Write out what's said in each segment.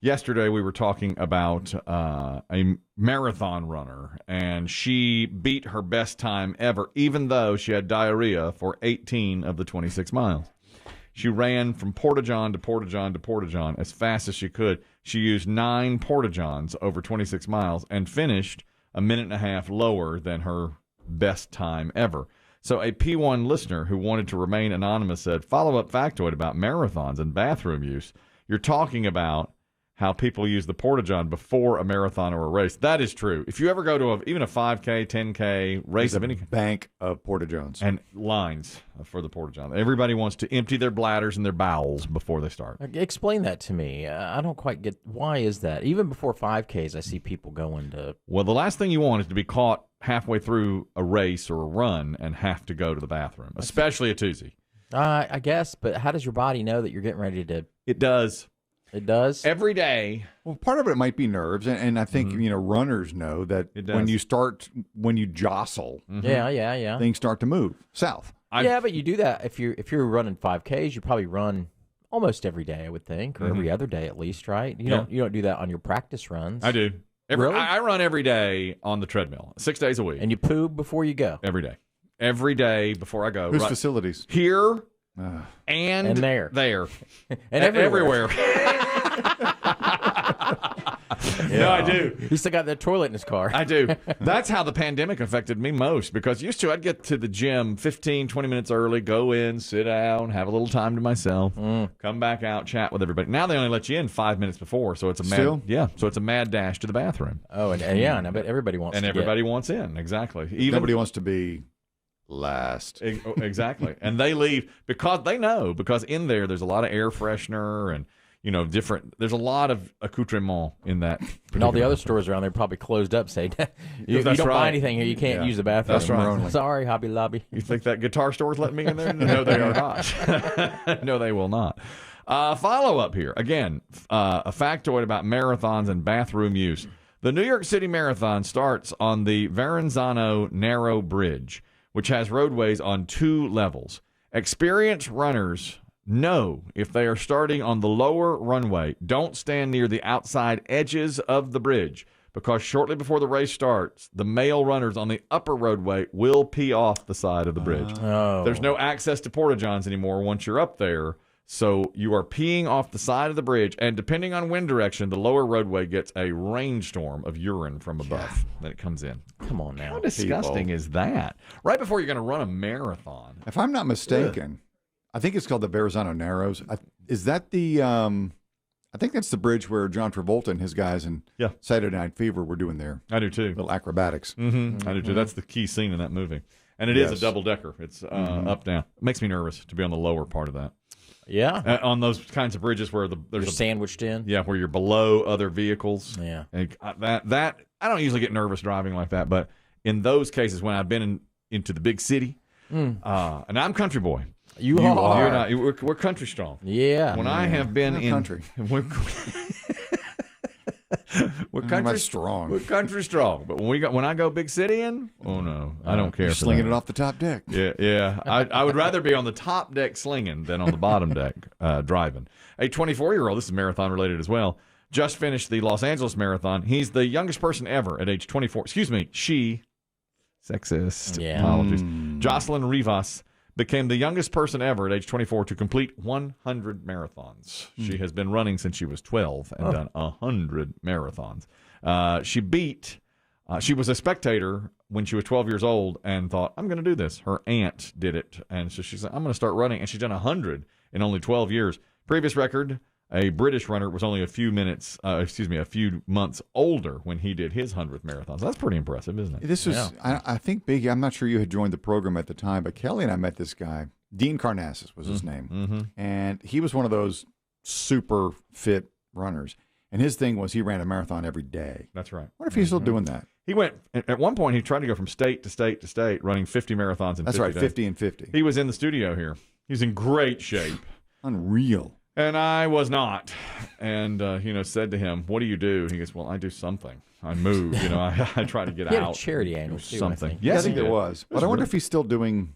Yesterday, we were talking about a marathon runner, and she beat her best time ever, even though she had diarrhea for 18 of the 26 miles. She ran from Porta-John to Porta-John to Porta-John as fast as she could. She used 9 Porta-Johns over 26 miles and finished a minute and a half lower than her best time ever. So a P1 listener who wanted to remain anonymous said, follow-up factoid about marathons and bathroom use. You're talking about how people use the Porta-John before a marathon or a race. That is true. If you ever go to even a 5K, 10K race of any kind, bank of Porta-Johns. And lines for the Porta-John. Everybody wants to empty their bladders and their bowels before they start. Explain that to me. I don't quite get, why is that? Even before 5Ks, I see people going to... Well, the last thing you want is to be caught halfway through a race or a run and have to go to the bathroom, especially a twosie. I guess, but how does your body know that you're getting ready to... It does. It does? Every day. Well, part of it might be nerves, and I think runners know that when you jostle, things start to move south. But you do that if you're running 5Ks, you probably run almost every day, I would think, or every other day at least, right? You don't do that on your practice runs. I do. Really? I run every day on the treadmill, 6 days a week. And you poo before you go? Every day. Every day before I go. Whose facilities? Here and there. And everywhere. No, I do. He still got that toilet in his car. I do. That's how the pandemic affected me most, because used to I'd get to the gym 15, 20 minutes early, go in, sit down, have a little time to myself, come back out, chat with everybody. Now they only let you in 5 minutes before, so it's a mad dash to the bathroom. Oh, and I bet everybody wants and to everybody wants in, exactly. Nobody wants to be last. Exactly. And they leave because they know, because in there's a lot of air freshener and there's a lot of accoutrement in that. And all the other stores around there probably closed up, saying, you don't buy anything here, you can't use the bathroom. That's right. Sorry, Hobby Lobby. You think that guitar store's letting me in there? No, they are not. No, they will not. Follow up here. Again, a factoid about marathons and bathroom use. The New York City Marathon starts on the Verrazano Narrow Bridge, which has roadways on 2 levels. Experienced runners know if they are starting on the lower runway, don't stand near the outside edges of the bridge, because shortly before the race starts, the male runners on the upper roadway will pee off the side of the bridge. There's no access to Porta-Johns anymore once you're up there, so you are peeing off the side of the bridge, and depending on wind direction, the lower roadway gets a rainstorm of urine from above. Then it comes in. Come on now. How disgusting is that? Right before you're going to run a marathon. If I'm not mistaken, I think it's called the Verrazano Narrows. Is that the? I think that's the bridge where John Travolta and his guys in Saturday Night Fever were doing their. I do too. Little acrobatics. I do too. That's the key scene in that movie, and it is a double decker. It's up down. It makes me nervous to be on the lower part of that. Yeah, on those kinds of bridges where there's sandwiched in. Yeah, where you're below other vehicles. Yeah, and that I don't usually get nervous driving like that, but in those cases when I've been into the big city, and I'm country boy. You are. You're not. We're country strong. Yeah. When I have been in country, we're country strong. We're country strong. But when I go big city in, oh no, I don't care. Slinging it off the top deck. Yeah. I would rather be on the top deck slinging than on the bottom deck driving. A 24-year-old. This is marathon related as well. Just finished the Los Angeles Marathon. He's the youngest person ever at age 24. Excuse me, she. Sexist. Yeah. Apologies. Jocelyn Rivas became the youngest person ever at age 24 to complete 100 marathons. She has been running since she was 12 and done 100 marathons. She was a spectator when she was 12 years old and thought, I'm going to do this. Her aunt did it. And so she said, I'm going to start running. And she's done 100 in only 12 years. Previous record, a British runner was only a few months older when he did his 100th marathon. So that's pretty impressive, isn't it? This was, I think, Biggie, I'm not sure you had joined the program at the time, but Kelly and I met this guy. Dean Karnassus was his name. And he was one of those super fit runners. And his thing was he ran a marathon every day. That's right. I wonder if he's still doing that. He went, at one point, he tried to go from state to state to state, running 50 marathons in 50 days. That's right, 50 and 50. He was in the studio here. He's in great shape. Unreal. And I was not. And, said to him, what do you do? He goes, well, I do something. I move. I try to get he out. Had a charity annual, something. Yes, I think there was. But I wonder if he's still doing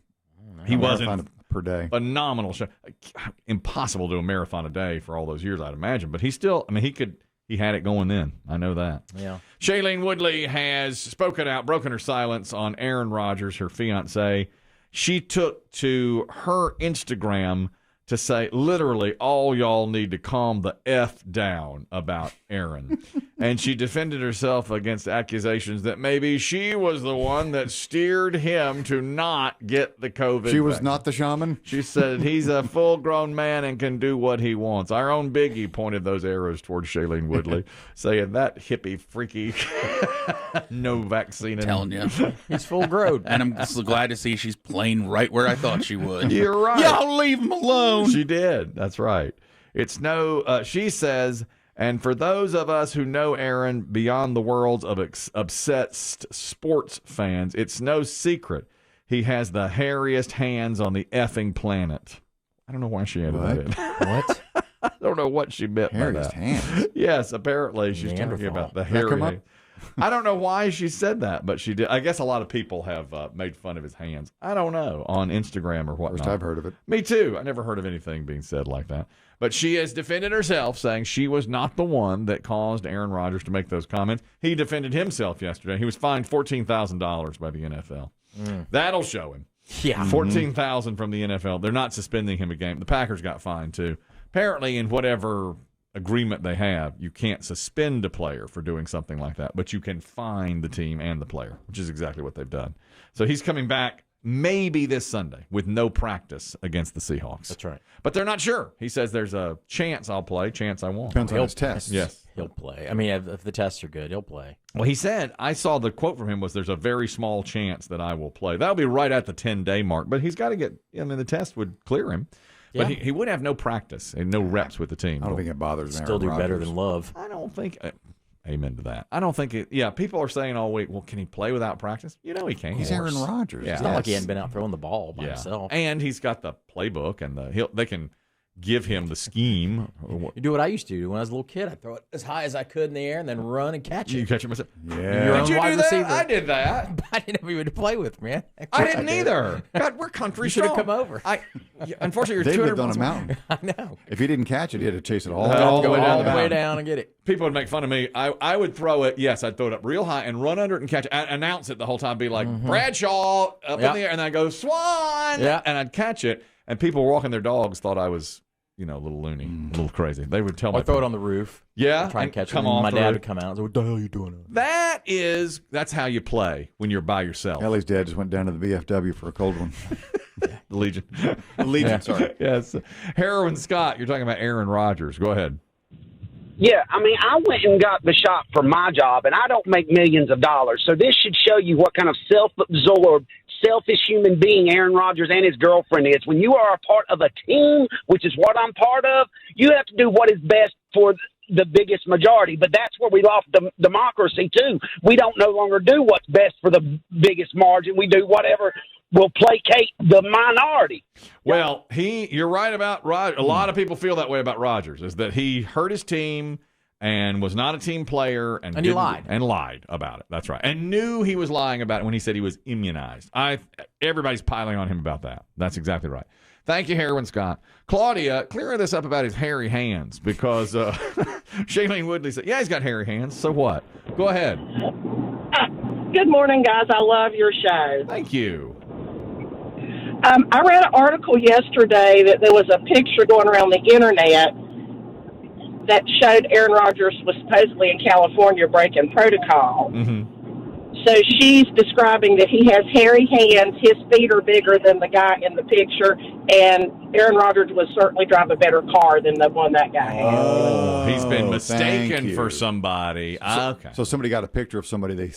he wasn't per day. Phenomenal. Impossible to do a marathon a day for all those years, I'd imagine. But he still, he could He had it going then. I know that. Yeah. Shailene Woodley has spoken out, broken her silence on Aaron Rodgers, her fiancé. She took to her Instagram to say, literally, all y'all need to calm the F down about Aaron. And she defended herself against accusations that maybe she was the one that steered him to not get the COVID. She was vaccine. not the shaman? She said he's a full-grown man and can do what he wants. Our own Biggie pointed those arrows towards Shailene Woodley, saying that hippie, freaky, no vaccine. Telling you. He's full grown. And I'm just glad to see she's playing right where I thought she would. You're right. Y'all leave him alone. She did. That's right. It's no, she says, and for those of us who know Aaron beyond the worlds of obsessed sports fans, it's no secret he has the hairiest hands on the effing planet. I don't know why she added that in. What? I don't know what she meant by Hairiest that. hands. Yes, apparently she's talking Neanderthal. about the Does that hairy come up? hand. I don't know why she said that, but she did. I guess a lot of people have made fun of his hands. I don't know, on Instagram or whatnot. First I've heard of it. Me too. I never heard of anything being said like that. But she has defended herself, saying she was not the one that caused Aaron Rodgers to make those comments. He defended himself yesterday. He was fined $14,000 by the NFL. That'll show him. Yeah. $14,000 from the NFL. They're not suspending him a game. The Packers got fined too. Apparently, in whatever agreement they have, you can't suspend a player for doing something like that, but you can fine the team and the player, which is exactly what they've done. So he's coming back maybe this Sunday with no practice against the Seahawks. That's right. But they're not sure. He says there's a chance I'll play, chance I won't. Depends on his tests. Yes. He'll play. I mean, if the tests are good, he'll play. Well, he said, I saw the quote from him was, there's a very small chance that I will play. That'll be right at the 10-day mark, but he's got to get, I mean, the test would clear him. But Yeah. he would have no practice and no reps with the team. I don't think it bothers Still do Aaron better Rodgers. than Love. I don't think. Amen to that. I don't think it. Yeah, people are saying all week, well, can he play without practice? You know he can. He's Aaron Rodgers. Yeah. It's not like he hadn't been out throwing the ball by himself. And he's got the playbook, and they can give him the scheme. You do what I used to do when I was a little kid. I'd throw it as high as I could in the air and then run and catch it. You catch him. And say, Your Yeah. own did you wide do that? receiver. I did that. I didn't have anyone to play with, man. Of I course didn't did. either. God, we're country You should have strong. come over. Unfortunately, you're They 200 lived on a miles away. mountain. I know. If he didn't catch it, he had to chase it all All the Go way down all the the way mountain. down and get it. People would make fun of me. I would throw it. Yes, I'd throw it up real high and run under it and catch it. I'd announce it the whole time. Be like, Bradshaw up in Yep. the air. And then I'd go, Swan. Yeah. And I'd catch it. And people walking their dogs thought I was, a little loony, a little crazy. They would tell me. Or throw it on the roof. Yeah. Try and catch it. Come And off my the dad roof. would come out and say, what the hell are you doing? That's how you play when you're by yourself. Ellie's dad just went down to the VFW for a cold one. The Legion. Legion, sorry. Yes. Heroin Scott, you're talking about Aaron Rodgers. Go ahead. Yeah, I mean, I went and got the shot for my job, and I don't make millions of dollars. So this should show you what kind of self-absorbed, selfish human being Aaron Rodgers and his girlfriend is. When you are a part of a team, which is what I'm part of, you have to do what is best for the biggest majority. But that's where we lost democracy, too. We don't no longer do what's best for the biggest margin. We do whatever will placate the minority. Well, you're right about Rodgers. A lot of people feel that way about Rodgers, is that he hurt his team and was not a team player. And he lied. And lied about it. That's right. And knew he was lying about it when he said he was immunized. Everybody's piling on him about that. That's exactly right. Thank you, Heroin Scott. Claudia, clear this up about his hairy hands, because Shailene Woodley said, yeah, he's got hairy hands. So what? Go ahead. Good morning, guys. I love your show. Thank you. I read an article yesterday that there was a picture going around the internet that showed Aaron Rodgers was supposedly in California breaking protocol. Mm-hmm. So she's describing that he has hairy hands, his feet are bigger than the guy in the picture, and Aaron Rodgers would certainly drive a better car than the one that guy had. Oh, he's been thank mistaken you. for somebody. Okay. So somebody got a picture of somebody they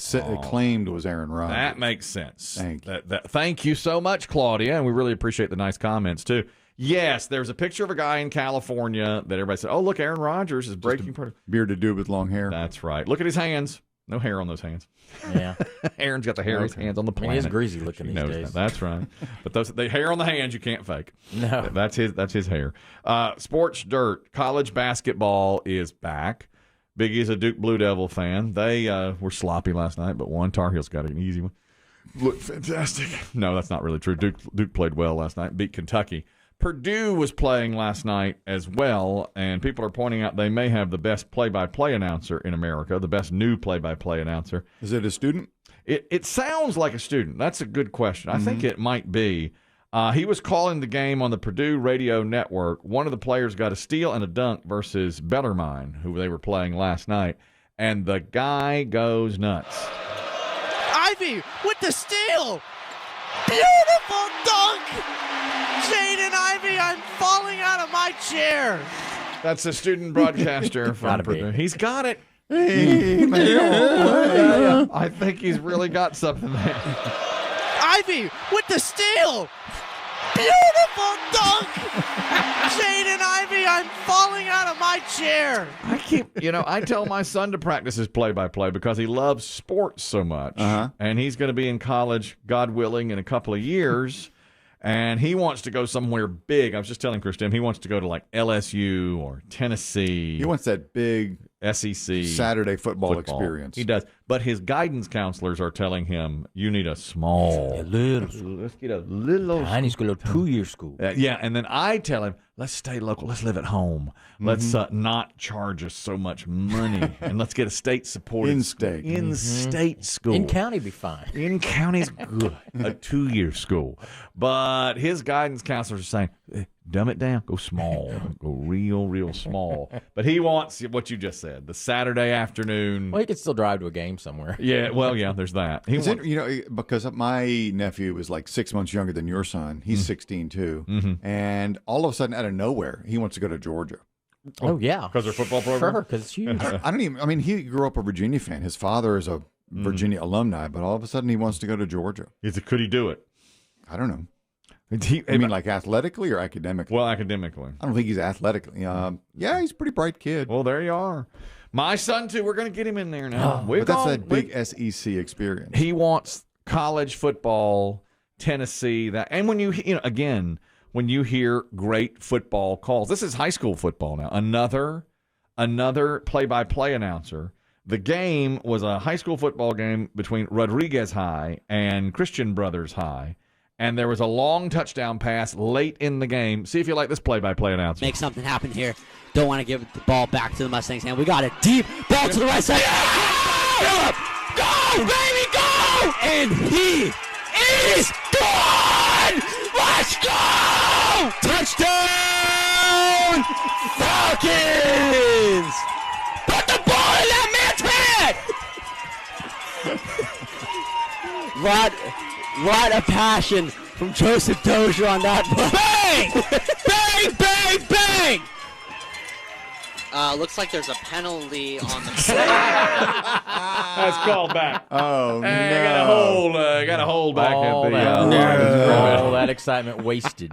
claimed was Aaron Rodgers. That makes sense. Thank you. Thank you so much, Claudia, and we really appreciate the nice comments, too. Yes, there's a picture of a guy in California that everybody said, oh, look, Aaron Rodgers is breaking protocol. Bearded dude with long hair. That's right. Look at his hands. No hair on those hands. Yeah. Aaron's got the hairiest hands on the I mean, planet. he's greasy looking She these knows days. that. That's right. But the hair on the hands you can't fake. No. That's his hair. Sports Dirt. College basketball is back. Biggie's a Duke Blue Devil fan. They were sloppy last night, but won. Tar Heels got an easy one. Looked fantastic. No, that's not really true. Duke played well last night. Beat Kentucky. Purdue was playing last night as well, and people are pointing out they may have the best play-by-play announcer in America, the best new play-by-play announcer. Is it a student? It sounds like a student. That's a good question. I think it might be. He was calling the game on the Purdue radio network. One of the players got a steal and a dunk versus Bellarmine, who they were playing last night, and the guy goes nuts. Ivy with the steal. Beautiful dunk. Jaden Ivy, I'm falling out of my chair. That's a student broadcaster from Purdue. He's got it. I think he's really got something there. Ivy with the steal. Beautiful dunk. Jaden Ivy, I'm falling out of my chair. I tell my son to practice his play-by-play because he loves sports so much. And he's going to be in college, God willing, in a couple of years. And he wants to go somewhere big. I was just telling Chris Demm, he wants to go to like LSU or Tennessee. He wants that big SEC Saturday football experience. He does. But his guidance counselors are telling him, you need a small. Let's get a little. Tiny school, 2-year school. Yeah, and then I tell him, let's stay local. Let's live at home. Let's not charge us so much money. And let's get a state-supported In-state. In-state school. In county be fine. In county's good. A 2-year school. But his guidance counselors are saying, dumb it down. Go small. Go real small. But he wants what you just said, the Saturday afternoon. Well, you could still drive to a game somewhere. Yeah, well, yeah, there's that. Because my nephew is like 6 months younger than your son. He's 16 too. And all of a sudden, out of nowhere, he wants to go to Georgia. Oh, yeah. Because their football program? Sure, because it's huge. He grew up a Virginia fan. His father is a Virginia alumni, but all of a sudden he wants to go to Georgia. Could he do it? I don't know. Like athletically or academically? Well, academically. I don't think he's athletically. Yeah, he's a pretty bright kid. Well, there you are. My son, too, we're going to get him in there now. But that's that big SEC experience. He wants college football, Tennessee, that. And when when you hear great football calls, this is high school football now. Another play-by-play announcer. The game was a high school football game between Rodriguez High and Christian Brothers High. And there was a long touchdown pass late in the game. See if you like this play-by-play announcer. Make something happen here. Don't want to give the ball back to the Mustangs. And we got it deep. Ball to the right side. Phillip! Go, baby, go! And he is gone! Let's go! Touchdown! Falcons! Put the ball in that man's head! Lot of passion from Joseph Dozier on that play. Bang! Bang! Bang! Bang! Looks like there's a penalty on the play. That's called back. Oh, no. Got a hold back all at the. all that excitement wasted.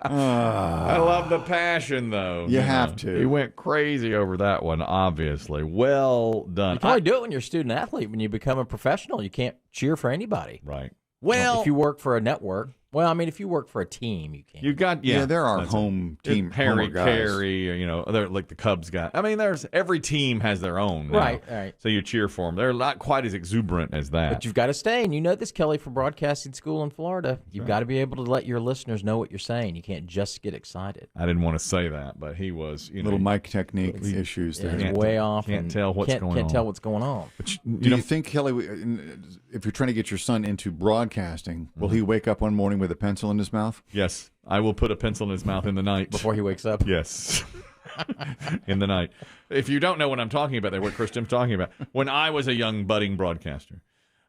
I love the passion, though. You have to. He went crazy over that one, obviously. Well done. You can only do it when you're a student athlete. When you become a professional, you can't cheer for anybody. Right. Well, if you work for a network, if you work for a team, you can. You got there are home team Harry guys. Carey, they're like the Cubs guy. I mean, every team has their own now. Right. So you cheer for them. They're not quite as exuberant as that. But you've got to stay, and you know this, Kelly, from broadcasting school in Florida. You've got to be able to let your listeners know what you're saying. You can't just get excited. I didn't want to say that, but he was little mic technique issues there. He's way off. Can't tell what's going on. Can't tell what's going on. But do you think, Kelly, if you're trying to get your son into broadcasting, will he wake up one morning with a pencil in his mouth? Yes, I will put a pencil in his mouth in the night. Before he wakes up? Yes. In the night. If you don't know what I'm talking about there, what Chris Demm's talking about, when I was a young budding broadcaster,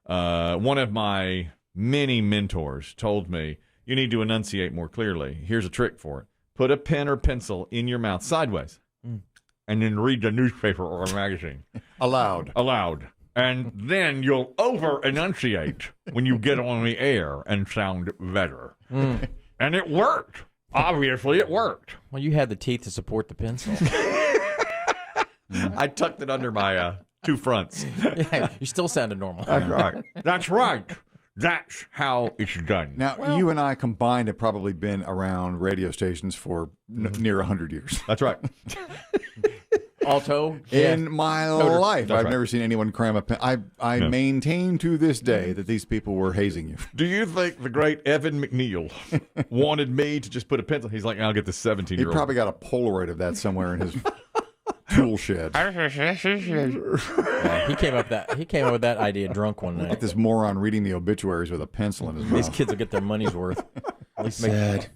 one of my many mentors told me, you need to enunciate more clearly. Here's a trick for it. Put a pen or pencil in your mouth sideways and then read the newspaper or a magazine. Aloud. And then you'll over-enunciate when you get on the air and sound better. And it worked. Obviously, it worked. Well, you had the teeth to support the pencil. I tucked it under my two fronts. Yeah, you still sounded normal. That's right. That's right. That's how it's done. Now, you and I combined have probably been around radio stations for near 100 years. That's right. Alto. In my life, That's I've right. never seen anyone cram a pen. I maintain to this day that these people were hazing you. Do you think the great Evan McNeil wanted me to just put a pencil? He's like, I'll get the He 17-year-old. probably got a Polaroid of that somewhere in his tool shed. Yeah, he came up with that idea drunk one night. Like this moron reading the obituaries with a pencil in his mouth. These kids will get their money's worth. At least make